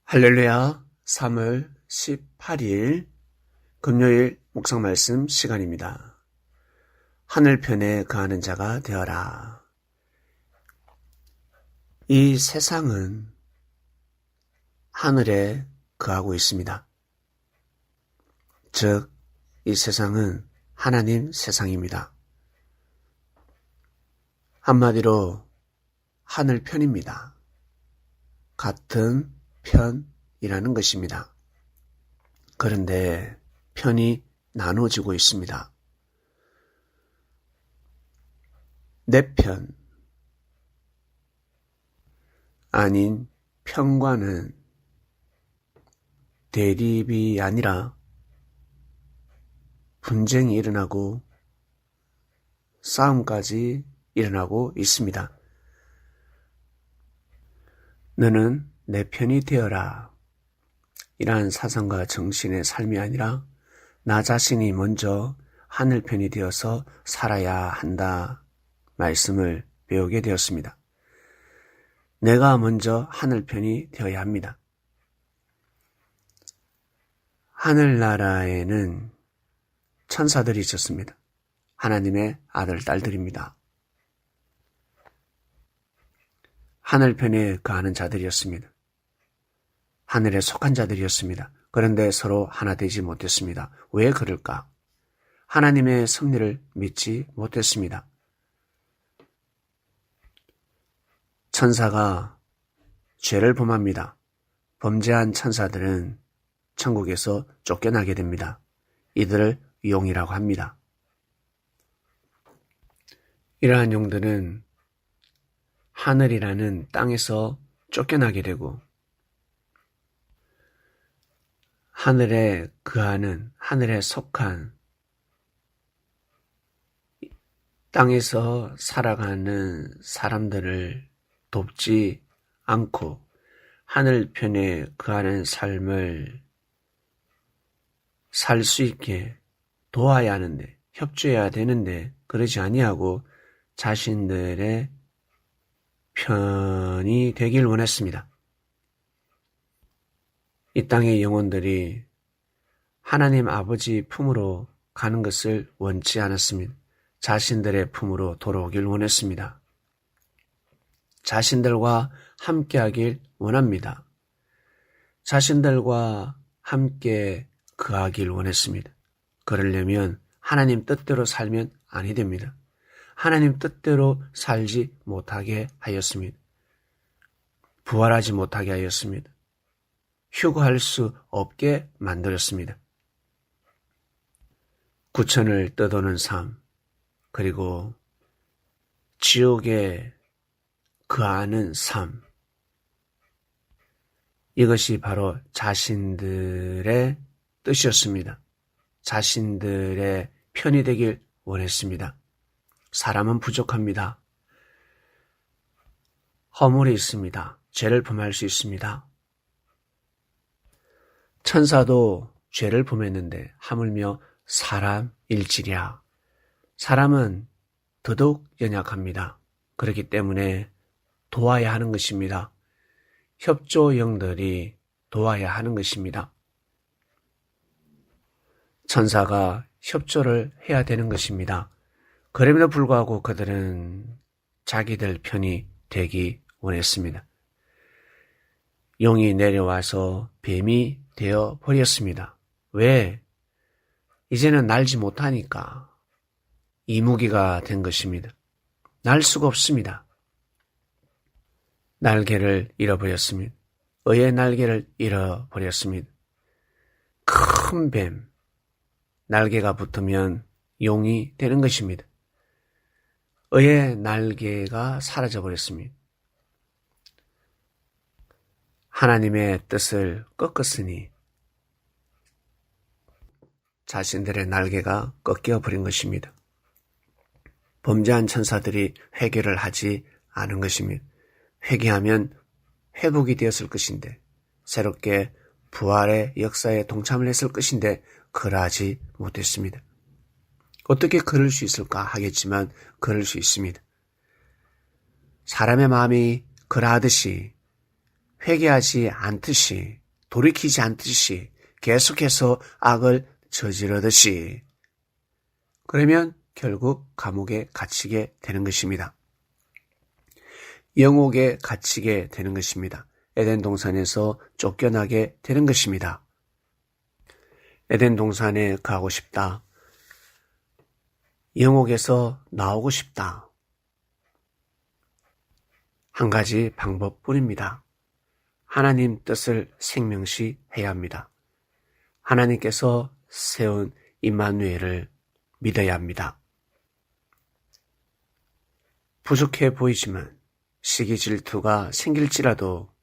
할렐루야. 3월 18일 금요일 묵상 말씀 시간입니다. 하늘편에 거하는 자가 되어라. 이 세상은 하늘에 거하고 있습니다. 즉, 이 세상은 하나님 세상입니다. 한마디로 하늘편입니다. 같은 편이라는 것입니다. 그런데 편이 나눠지고 있습니다. 내 편 아닌 편과는 대립이 아니라 분쟁이 일어나고 싸움까지 일어나고 있습니다. 너는 내 편이 되어라. 이러한 사상과 정신의 삶이 아니라 나 자신이 먼저 하늘 편이 되어서 살아야 한다 말씀을 배우게 되었습니다. 내가 먼저 하늘 편이 되어야 합니다. 하늘나라에는 천사들이 있었습니다. 하나님의 아들, 딸들입니다. 하늘편에 거하는 자들이었습니다. 하늘에 속한 자들이었습니다. 그런데 서로 하나 되지 못했습니다. 왜 그럴까? 하나님의 섭리를 믿지 못했습니다. 천사가 죄를 범합니다. 범죄한 천사들은 천국에서 쫓겨나게 됩니다. 이들을 용이라고 합니다. 이러한 용들은 하늘이라는 땅에서 쫓겨나게 되고 하늘에 거하는, 하늘에 속한 땅에서 살아가는 사람들을 돕지 않고 하늘편에 거하는 삶을 살 수 있게 도와야 하는데, 협조해야 되는데 그러지 아니하고 자신들의 편이 되길 원했습니다. 이 땅의 영혼들이 하나님 아버지 품으로 가는 것을 원치 않았습니다. 자신들의 품으로 돌아오길 원했습니다. 자신들과 함께하길 원합니다. 자신들과 함께 거하길 원했습니다. 그러려면 하나님 뜻대로 살면 아니 됩니다. 하나님 뜻대로 살지 못하게 하였습니다. 부활하지 못하게 하였습니다. 휴거할 수 없게 만들었습니다. 구천을 떠도는 삶, 그리고 지옥에 거하는 삶, 이것이 바로 자신들의 뜻이었습니다. 자신들의 편이 되길 원했습니다. 사람은 부족합니다. 허물이 있습니다. 죄를 범할 수 있습니다. 천사도 죄를 범했는데 하물며 사람일지랴. 사람은 더더욱 연약합니다. 그렇기 때문에 도와야 하는 것입니다. 협조영들이 도와야 하는 것입니다. 천사가 협조를 해야 되는 것입니다. 그럼에도 불구하고 그들은 자기들 편이 되기 원했습니다. 용이 내려와서 뱀이 되어 버렸습니다. 왜? 이제는 날지 못하니까 이무기가 된 것입니다. 날 수가 없습니다. 날개를 잃어버렸습니다. 의의 날개를 잃어버렸습니다. 큰 뱀, 날개가 붙으면 용이 되는 것입니다. 의의 날개가 사라져버렸습니다. 하나님의 뜻을 꺾었으니 자신들의 날개가 꺾여버린 것입니다. 범죄한 천사들이 회개를 하지 않은 것입니다. 회개하면 회복이 되었을 것인데, 새롭게 부활의 역사에 동참을 했을 것인데 그러하지 못했습니다. 어떻게 그럴 수 있을까 하겠지만 그럴 수 있습니다. 사람의 마음이 그러하듯이 회개하지 않듯이, 돌이키지 않듯이 계속해서 악을 저지르듯이, 그러면 결국 감옥에 갇히게 되는 것입니다. 영옥에 갇히게 되는 것입니다. 에덴 동산에서 쫓겨나게 되는 것입니다. 에덴 동산에 가고 싶다. 영옥에서 나오고 싶다. 한 가지 방법뿐입니다. 하나님 뜻을 생명시 해야 합니다. 하나님께서 세운 임마누엘을 믿어야 합니다. 부족해 보이지만 시기 질투가 생길지라도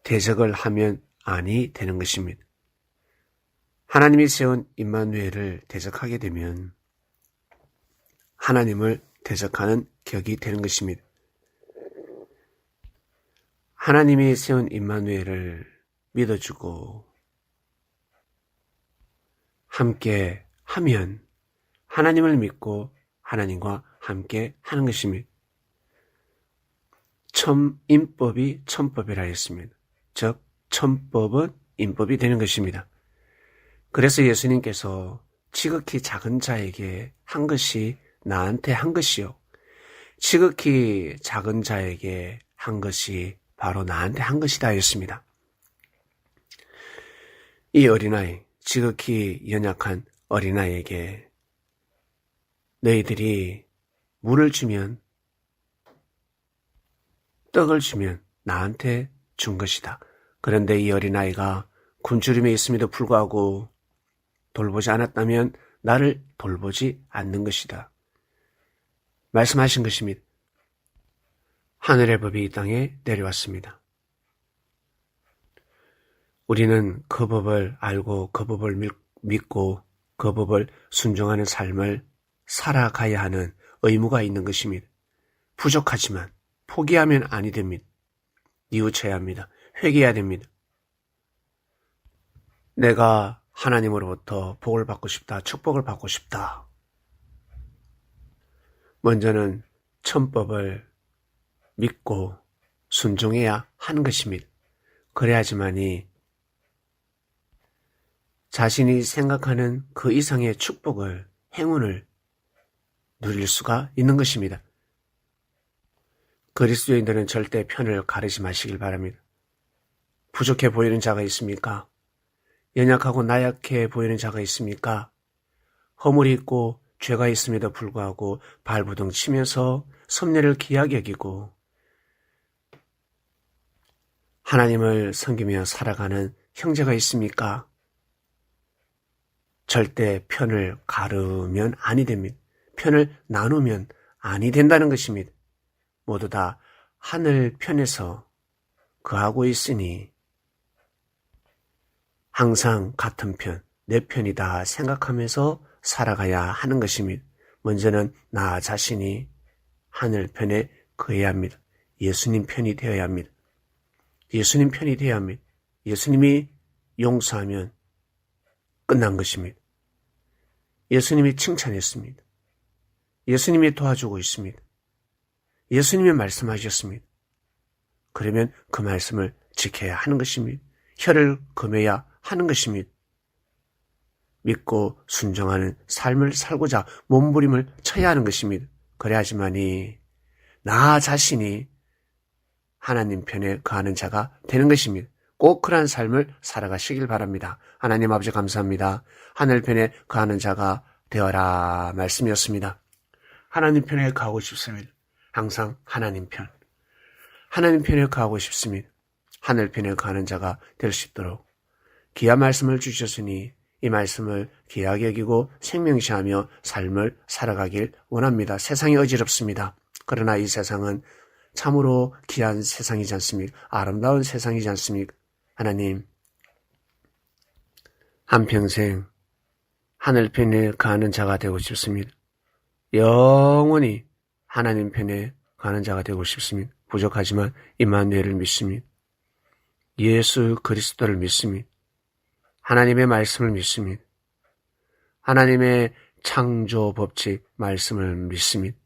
대적을 하면 아니 되는 것입니다. 하나님이 세운 임마누엘을 대적하게 되면 하나님을 대적하는 격이 되는 것입니다. 하나님이 세운 임마누엘을 믿어주고 함께 하면 하나님을 믿고 하나님과 함께 하는 것입니다. 임법이 천법이라 했습니다. 즉 천법은 임법이 되는 것입니다. 그래서 예수님께서 지극히 작은 자에게 한 것이 나한테 한 것이요, 지극히 작은 자에게 한 것이 바로 나한테 한 것이다 했습니다. 이 어린아이, 지극히 연약한 어린아이에게 너희들이 물을 주면, 떡을 주면 나한테 준 것이다. 그런데 이 어린아이가 굶주림에 있음에도 불구하고 돌보지 않았다면 나를 돌보지 않는 것이다. 말씀하신 것입니다. 하늘의 법이 이 땅에 내려왔습니다. 우리는 그 법을 알고 그 법을 믿고 그 법을 순종하는 삶을 살아가야 하는 의무가 있는 것입니다. 부족하지만 포기하면 아니 됩니다. 뉘우쳐야 합니다. 회개해야 됩니다. 내가 하나님으로부터 복을 받고 싶다, 축복을 받고 싶다. 먼저는 천법을 믿고 순종해야 하는 것입니다. 그래야지만이 자신이 생각하는 그 이상의 축복을, 행운을 누릴 수가 있는 것입니다. 그리스도인들은 절대 편을 가르지 마시길 바랍니다. 부족해 보이는 자가 있습니까? 연약하고 나약해 보이는 자가 있습니까? 허물이 있고 죄가 있음에도 불구하고 발부둥 치면서 섭례를 귀하게 여기고 하나님을 섬기며 살아가는 형제가 있습니까? 절대 편을 가르면 아니 됩니다. 편을 나누면 아니 된다는 것입니다. 모두 다 하늘 편에서 거하고 있으니 항상 같은 편, 내 편이다 생각하면서 살아가야 하는 것입니다. 먼저는 나 자신이 하늘 편에 거해야 합니다. 예수님 편이 되어야 합니다. 예수님 편이 되어야 합니다. 예수님이 용서하면 끝난 것입니다. 예수님이 칭찬했습니다. 예수님이 도와주고 있습니다. 예수님이 말씀하셨습니다. 그러면 그 말씀을 지켜야 하는 것입니다. 혀를 금해야 하는 것입니다. 믿고 순종하는 삶을 살고자 몸부림을 쳐야 하는 것입니다. 그래야지만이 나 자신이 하나님 편에 거하는 자가 되는 것입니다. 꼭 그러한 삶을 살아가시길 바랍니다. 하나님 아버지 감사합니다. 하늘 편에 거하는 자가 되어라 말씀이었습니다. 하나님 편에 거하고 싶습니다. 항상 하나님 편. 하나님 편에 거하고 싶습니다. 하늘 편에 거하는 자가 될 수 있도록 귀한 말씀을 주셨으니 이 말씀을 귀하게 여기고 생명시하며 삶을 살아가길 원합니다. 세상이 어지럽습니다. 그러나 이 세상은 참으로 귀한 세상이지 않습니까? 아름다운 세상이지 않습니까? 하나님, 한평생 하늘 편에 거하는 자가 되고 싶습니다. 영원히 하나님 편에 거하는 자가 되고 싶습니다. 부족하지만 임마누엘을 믿습니다. 예수 그리스도를 믿습니다. 하나님의 말씀을 믿습니다. 하나님의 창조 법칙 말씀을 믿습니다.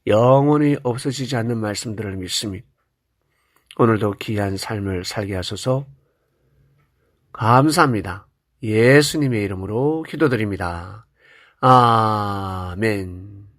영원히 없어지지 않는 말씀들을 믿습니다. 오늘도 귀한 삶을 살게 하소서. 감사합니다. 예수님의 이름으로 기도드립니다. 아멘.